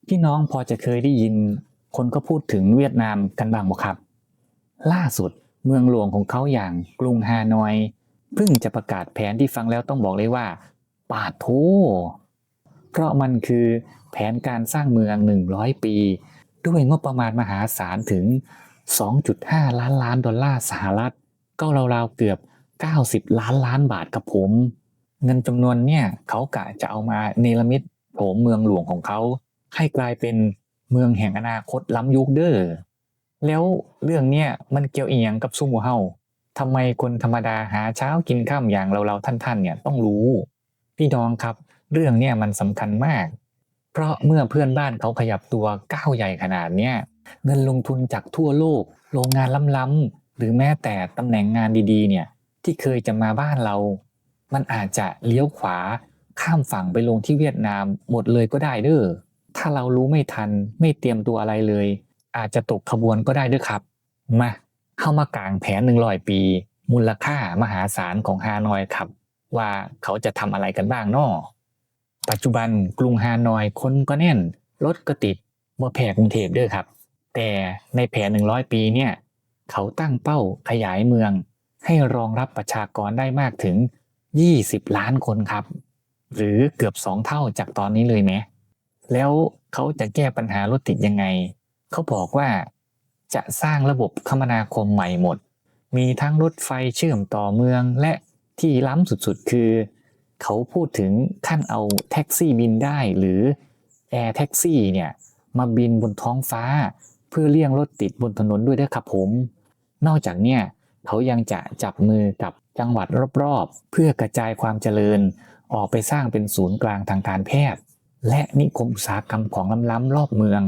พี่น้องพอจะเคยได้ยินคนก็พูดถึงเวียดนามกันบ้างบ่ครับล่าสุดเมืองหลวงของเขาอย่างกรุงฮานอยเพิ่งจะประกาศแผนที่ฟังแล้วต้องบอกเลยว่าปาดโถเพราะมันคือแผนการสร้างเมือง100ปีด้วยงบประมาณมหาศาลถึง 2.5 ล้านล้านดอลลาร์สหรัฐก็ราวๆเกือบ90ล้านล้านบาทครับผมเงินจำนวนเนี่ยเขากะจะเอามาเนรมิตโฉมเมืองหลวงของเขาให้กลายเป็นเมืองแห่งอนาคตล้ำยุคเด้อแล้วเรื่องเนี้ยมันเกี่ยวอีหยังกับซุ่มหัวเฮาทำไมคนธรรมดาหาเช้ากินค่ำอย่างเราท่านเนี่ยต้องรู้พี่น้องครับเรื่องเนี้ยมันสำคัญมากเพราะเมื่อเพื่อนบ้านเขาขยับตัวก้าวใหญ่ขนาดเนี้ยเงินลงทุนจากทั่วโลกโรงงานล้ำๆหรือแม้แต่ตำแหน่งงานดีๆเนี่ยที่เคยจะมาบ้านเรามันอาจจะเลี้ยวขวาข้ามฝั่งไปลงที่เวียดนามหมดเลยก็ได้เด้อถ้าเรารู้ไม่ทันไม่เตรียมตัวอะไรเลยอาจจะตกขบวนก็ได้ด้วยครับมาเข้ามากางแผน100ปีมูลค่ามหาศาลของฮานอยครับว่าเขาจะทำอะไรกันบ้างน้อปัจจุบันกรุงฮานอยคนก็แน่นรถก็ติดบ่แพ้กรุงเทพเด้อครับแต่ในแผน100ปีเนี่ยเขาตั้งเป้าขยายเมืองให้รองรับประชากรได้มากถึง20ล้านคนครับหรือเกือบ2เท่าจากตอนนี้เลยไหมแล้วเขาจะแก้ปัญหารถติดยังไงเขาบอกว่าจะสร้างระบบคมนาคมใหม่หมดมีทั้งรถไฟเชื่อมต่อเมืองและที่ล้ำสุดๆคือเขาพูดถึงขั้นเอาแท็กซี่บินได้หรือแอร์แท็กซี่เนี่ยมาบินบนท้องฟ้าเพื่อเลี่ยงรถติดบนถนนด้วยด้วยครับผมนอกจากเนี่ยเขายังจะจับมือกับจังหวัดรอบๆเพื่อกระจายความเจริญออกไปสร้างเป็นศูนย์กลางทางการแพทย์และนิคมอุตสาหกรรมของล้ำๆรอบเมือง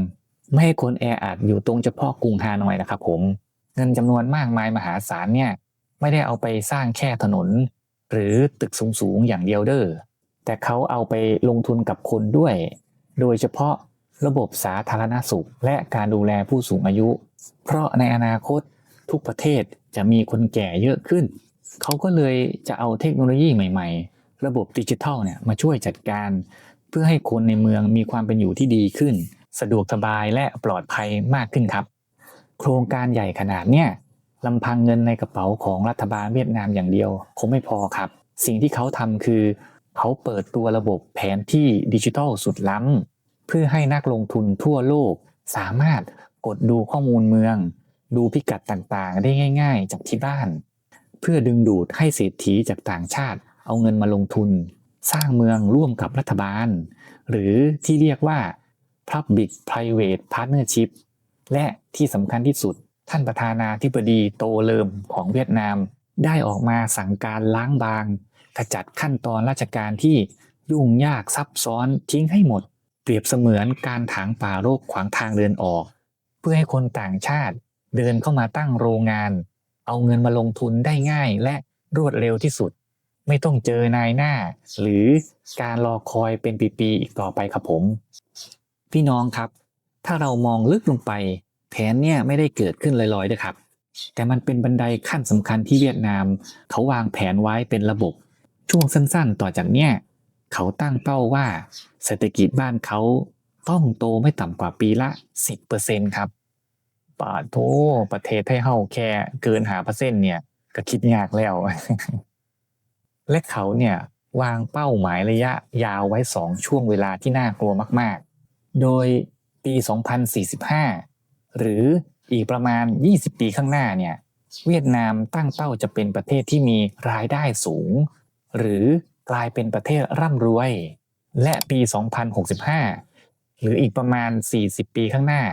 ไม่ให้คนแออัดอยู่ตรงเฉพาะกรุงฮานอยนะครับผมเงินจำนวนมากมายมหาศาลเนี่ยไม่ได้เอาไปสร้างแค่ถนนหรือตึกสูงๆอย่างเดียวเด้อแต่เขาเอาไปลงทุนกับคนด้วยโดยเฉพาะระบบสาธารณสุขและการดูแลผู้สูงอายุเพราะในอนาคตทุกประเทศจะมีคนแก่เยอะขึ้นเขาก็เลยจะเอาเทคโนโลยีใหม่ๆระบบดิจิทัลเนี่ยมาช่วยจัดการเพื่อให้คนในเมืองมีความเป็นอยู่ที่ดีขึ้นสะดวกสบายและปลอดภัยมากขึ้นครับโครงการใหญ่ขนาดเนี้ยลำพังเงินในกระเป๋าของรัฐบาลเวียดนามอย่างเดียวคงไม่พอครับสิ่งที่เขาทำคือเขาเปิดตัวระบบแผนที่ดิจิทัลสุดล้ำเพื่อให้นักลงทุนทั่วโลกสามารถกดดูข้อมูลเมืองดูพิกัดต่างๆได้ง่ายๆจากที่บ้านเพื่อดึงดูดให้เศรษฐีจากต่างชาติเอาเงินมาลงทุนสร้างเมืองร่วมกับรัฐบาลหรือที่เรียกว่า Public Private Partnership และที่สำคัญที่สุดท่านประธานาธิบดีโตเลิมของเวียดนามได้ออกมาสั่งการล้างบางขจัดขั้นตอนราชการที่ยุ่งยากซับซ้อนทิ้งให้หมดเปรียบเสมือนการถางป่าโรคขวางทางเดินออกเพื่อให้คนต่างชาติเดินเข้ามาตั้งโรงงานเอาเงินมาลงทุนได้ง่ายและรวดเร็วที่สุดไม่ต้องเจอนายหน้าหรือการรอคอยเป็นปีๆอีกต่อไปครับผมพี่น้องครับถ้าเรามองลึกลงไปแผนเนี่ยไม่ได้เกิดขึ้นลอยๆนะครับแต่มันเป็นบันไดขั้นสำคัญที่เวียดนามเขาวางแผนไว้เป็นระบบช่วงสั้นๆต่อจากเนี่ยเขาตั้งเป้าว่าเศรษฐกิจบ้านเขาต้องโตไม่ต่ำกว่าปีละ 10% ครับปาโทประเทศไทยเฮาแค่เกิน5%เนี่ยก็คิดยากแล้ว และเขาเนี่ยวางเป้าหมายระยะยาวไว้2ช่วงเวลาที่น่ากลัวมากๆโดยปี 2045 หรืออีกประมาณ 20 ปีข้างหน้าเนี่ยเวียดนามตั้งเป้าจะเป็นประเทศที่มีรายได้สูงหรือกลายเป็นประเทศร่ำรวยและปี 2065 หรืออีกประมาณ 40 ปีข้างหน้า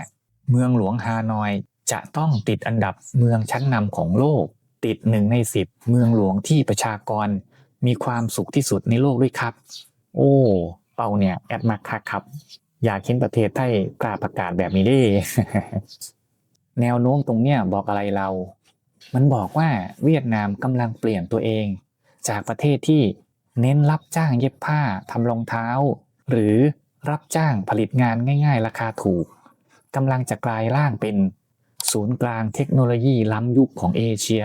เมืองหลวงฮานอยจะต้องติดอันดับเมืองชั้นนำของโลกติด1 ใน 10เมืองหลวงที่ประชากรมีความสุขที่สุดในโลกด้วยครับโอ้เป้าเนี่ยแอดมากครับอยากเห็นประเทศไทยกล้าประกาศแบบนี้ดิ แนวโน้มตรงเนี้ยบอกอะไรเรามันบอกว่าเวียดนามกำลังเปลี่ยนตัวเองจากประเทศที่เน้นรับจ้างเย็บผ้าทำรองเท้าหรือรับจ้างผลิตงานง่ายๆราคาถูกกำลังจะกลายร่างเป็นศูนย์กลางเทคโนโลยีล้ำยุคของเอเชีย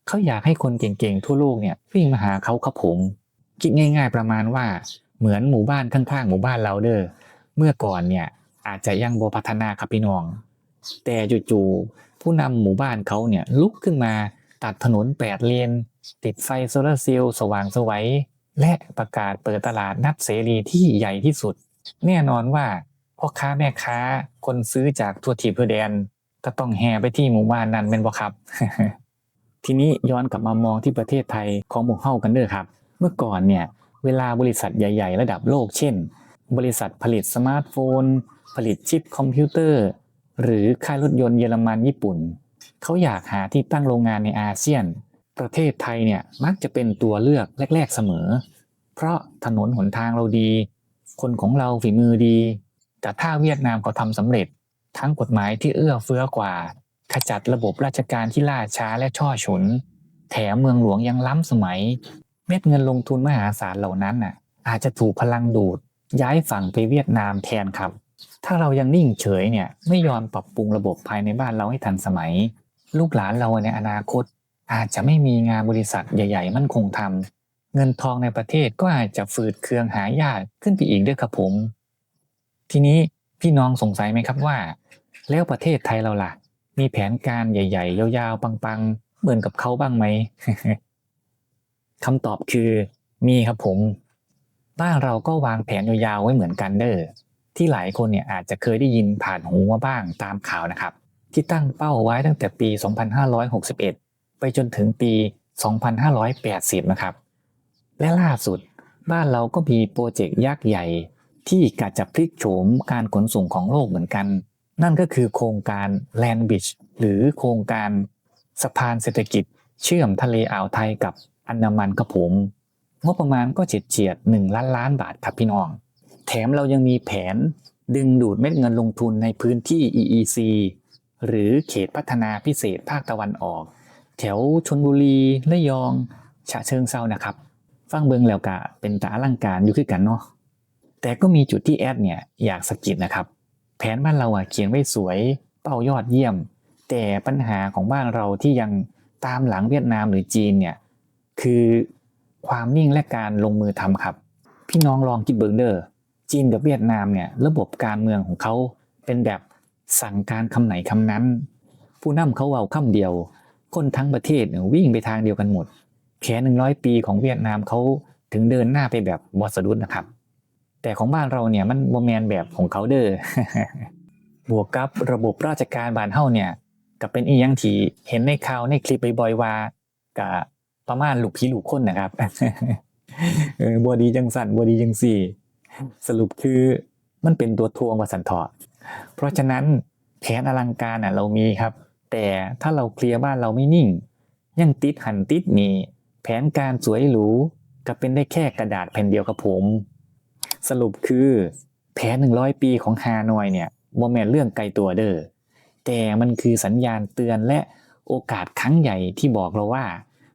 เขาอยากให้คนเก่งๆทั่วโลกเนี่ยวิ่งมาหาเขาครับผมคิดง่ายๆประมาณว่าเหมือนหมู่บ้านข้างๆหมู่บ้านเราเด้อเมื่อก่อนเนี่ย อาจจะยังบ่พัฒนาครับพี่น้อง แต่จู่ๆผู้นำหมู่บ้านเขาเนี่ยลุกขึ้นมาตัดถนน8 เลนติดไฟโซลาร์เซลล์สว่างไสวและประกาศเปิดตลาดนัดเสรีที่ใหญ่ที่สุดแน่นอนว่าพ่อค้าแม่ค้าคนซื้อจากทั่วทิพย์ทั่วแดนก็ต้องแห่ไปที่หมู่บ้านนั้นแม่นบ่ครับ ทีนี้ย้อนกลับมามองที่ประเทศไทยของพวกเฮากันเด้อครับเมื่อก่อนเนี่ยเวลาบริษัทใหญ่ๆระดับโลกเช่นบริษัทผลิตสมาร์ทโฟนผลิตชิปคอมพิวเตอร์หรือค่ายรถยนต์เยอรมันญี่ปุ่นเขาอยากหาที่ตั้งโรงงานในอาเซียนประเทศไทยเนี่ยมักจะเป็นตัวเลือกแรกๆเสมอเพราะถนนหนทางเราดีคนของเราฝีมือดีแต่ถ้าเวียดนามเขาทำสำเร็จทั้งกฎหมายที่เอื้อเฟื้อกว่าขจัดระบบราชการที่ล่าช้าและช่อฉนแถมเมืองหลวงยังล้ำสมัยเม็ดเงินลงทุนมหาศาลเหล่านั้นน่ะอาจจะถูกพลังดูดย้ายฝั่งไปเวียดนามแทนครับถ้าเรายังนิ่งเฉยเนี่ยไม่ยอมปรับปรุงระบบภายในบ้านเราให้ทันสมัยลูกหลานเราในอนาคตอาจจะไม่มีงานบริษัทใหญ่ๆมั่นคงทำเงินทองในประเทศก็อาจจะฝืดเคืองหายากขึ้นไปอีกด้วยครับผมทีนี้พี่น้องสงสัยไหมครับว่าแล้วประเทศไทยเราล่ะมีแผนการใหญ่ๆยาวๆปังๆเหมือนกับเขาบ้างไหม คำตอบคือมีครับผมบ้านเราก็วางแผนยาวๆไว้เหมือนกันเด้อที่หลายคนเนี่ยอาจจะเคยได้ยินผ่านหูมาบ้างตามข่าวนะครับที่ตั้งเป้าไว้ตั้งแต่ปี 2561 ไปจนถึงปี 2580 นะครับและล่าสุดบ้านเราก็มีโปรเจกต์ยักษ์ใหญ่ที่กะจะพลิกโฉมการขนส่งของโลกเหมือนกันนั่นก็คือโครงการ Land Bridge หรือโครงการสะพานเศรษฐกิจเชื่อมทะเลอ่าวไทยกับอันดามันครับผมงบประมาณก็เฉียด1 ล้านบาทครับพี่น้องแถมเรายังมีแผนดึงดูดเม็ดเงินลงทุนในพื้นที่ EEC หรือเขตพัฒนาพิเศษภาคตะวันออกแถวชลบุรีระยองฉะเชิงเทรานะครับฟังเบิ่งแล้วก็เป็นตาอลังการอยู่คือกันเนาะแต่ก็มีจุดที่แอดเนี่ยอยากสะกิดนะครับแผนบ้านเราเขียนไว้สวยเป้ายอดเยี่ยมแต่ปัญหาของบ้านเราที่ยังตามหลังเวียดนามหรือจีนเนี่ยคือความนิ่งและการลงมือทำครับพี่น้องลองคิดเบิ่งเด้อจีนกับเวียดนามเนี่ยระบบการเมืองของเขาเป็นแบบสั่งการคำไหนคำนั้นผู้นำเขาเว้าคำเดียวคนทั้งประเทศวิ่งไปทางเดียวกันหมดแค่100 ปีของเวียดนามเขาถึงเดินหน้าไปแบบบ่สะดุดนะครับแต่ของบ้านเราเนี่ยมันบ่แม่นแบบของเขาเด้อ บวกกับระบบราชการบ้านเฮาเนี่ยก็เป็นอีหยังที่เห็นในข่าวในคลิปบ่อยๆว่าก็ประมาณลูกพี่ลูกคนนะครับ บ่ดีจังสั่นบ่ดีจังซี่สรุปคือมันเป็นตัวทวงว่าซั่นเถาะเพราะฉะนั้นแผนอลังการเรามีครับแต่ถ้าเราเคลียร์บ้านเราไม่นิ่งยังติดหันติดนี่แผนการสวยหรูก็เป็นได้แค่กระดาษแผ่นเดียวกับผมสรุปคือแผน100 ปีของฮานอยเนี่ยบ่แม่นเรื่องไกลตัวเด้อแต่มันคือสัญญาณเตือนและโอกาสครั้งใหญ่ที่บอกเราว่า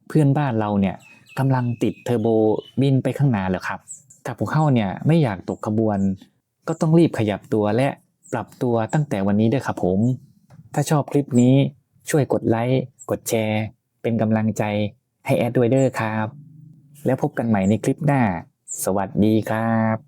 เพื่อนบ้านเราเนี่ยกำลังติดเทอร์โบบินไปข้างหน้าแล้วครับถ้าพวกเขาเนี่ยไม่อยากตกขบวนก็ต้องรีบขยับตัวและปรับตัวตั้งแต่วันนี้ด้วยครับผมถ้าชอบคลิปนี้ช่วยกดไลค์กดแชร์เป็นกำลังใจให้แอดด้วยเด้อครับแล้วพบกันใหม่ในคลิปหน้าสวัสดีครับ